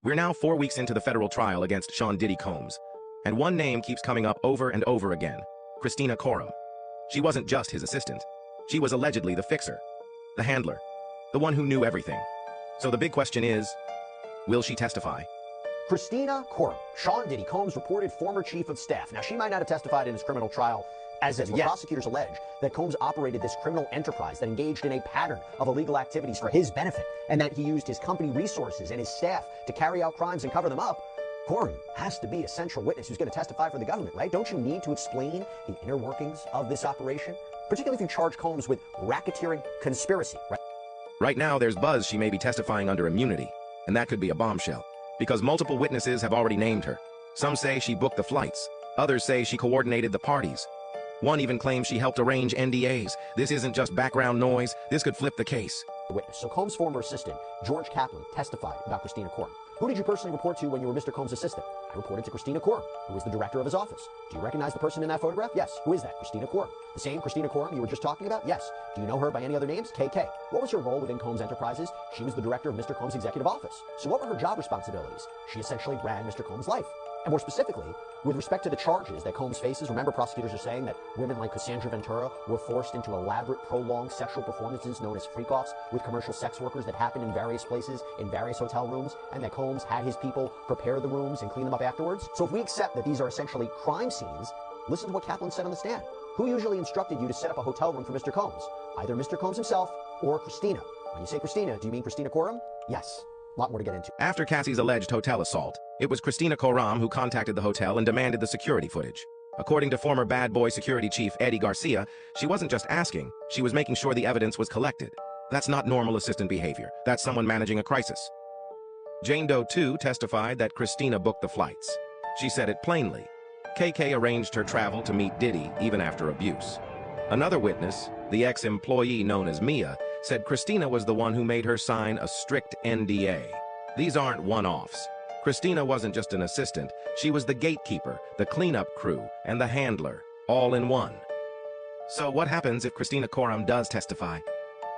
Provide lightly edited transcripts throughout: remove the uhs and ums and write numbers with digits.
We're now 4 weeks into the federal trial against Sean Diddy Combs, and one name keeps coming up over and over again: Kristina Khorram. She wasn't just his assistant. She was allegedly the fixer, the handler, the one who knew everything. So the big question is, will she testify? Kristina Khorram, Sean Diddy Combs' reported former chief of staff. Now, she might not have testified in his criminal trial as of yet. Prosecutors allege that Combs operated this criminal enterprise that engaged in a pattern of illegal activities for his benefit, and that he used his company resources and his staff to carry out crimes and cover them up. Khorram has to be a central witness who's going to testify for the government, right? Don't you need to explain the inner workings of this operation? Particularly if you charge Combs with racketeering conspiracy, right? Right now, there's buzz she may be testifying under immunity, and that could be a bombshell, because multiple witnesses have already named her. Some say she booked the flights. Others say she coordinated the parties. One even claims she helped arrange NDAs. This isn't just background noise. This could flip the case. Witness. So Combs' former assistant, George Kaplan, testified about Kristina Khorram. Who did you personally report to when you were Mr. Combs' assistant? I reported to Kristina Khorram, who was the director of his office. Do you recognize the person in that photograph? Yes. Who is that? Kristina Khorram. The same Kristina Khorram you were just talking about? Yes. Do you know her by any other names? KK. What was her role within Combs Enterprises? She was the director of Mr. Combs' executive office. So what were her job responsibilities? She essentially ran Mr. Combs' life. And more specifically, with respect to the charges that Combs faces, remember, prosecutors are saying that women like Cassandra Ventura were forced into elaborate, prolonged sexual performances known as freak-offs with commercial sex workers that happened in various places, in various hotel rooms, and that Combs had his people prepare the rooms and clean them up afterwards. So if we accept that these are essentially crime scenes, listen to what Kaplan said on the stand. Who usually instructed you to set up a hotel room for Mr. Combs? Either Mr. Combs himself or Kristina. When you say Kristina, do you mean Kristina Khorram? Yes. A lot more to get into. After Cassie's alleged hotel assault, it was Kristina Khorram who contacted the hotel and demanded the security footage. According to former Bad Boy security chief Eddie Garcia, she wasn't just asking, she was making sure the evidence was collected. That's not normal assistant behavior. That's someone managing a crisis. Jane Doe, too, testified that Kristina booked the flights. She said it plainly. KK arranged her travel to meet Diddy even after abuse. Another witness, the ex-employee known as Mia, said Kristina was the one who made her sign a strict NDA. These aren't one-offs. Kristina wasn't just an assistant, she was the gatekeeper, the cleanup crew, and the handler, all in one. So what happens if Kristina Khorram does testify?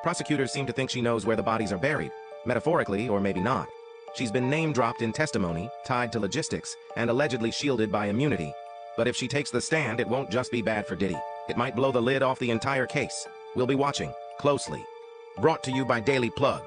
Prosecutors seem to think she knows where the bodies are buried, metaphorically or maybe not. She's been name-dropped in testimony, tied to logistics, and allegedly shielded by immunity. But if she takes the stand, it won't just be bad for Diddy. It might blow the lid off the entire case. We'll be watching closely. Brought to you by Daily Plug.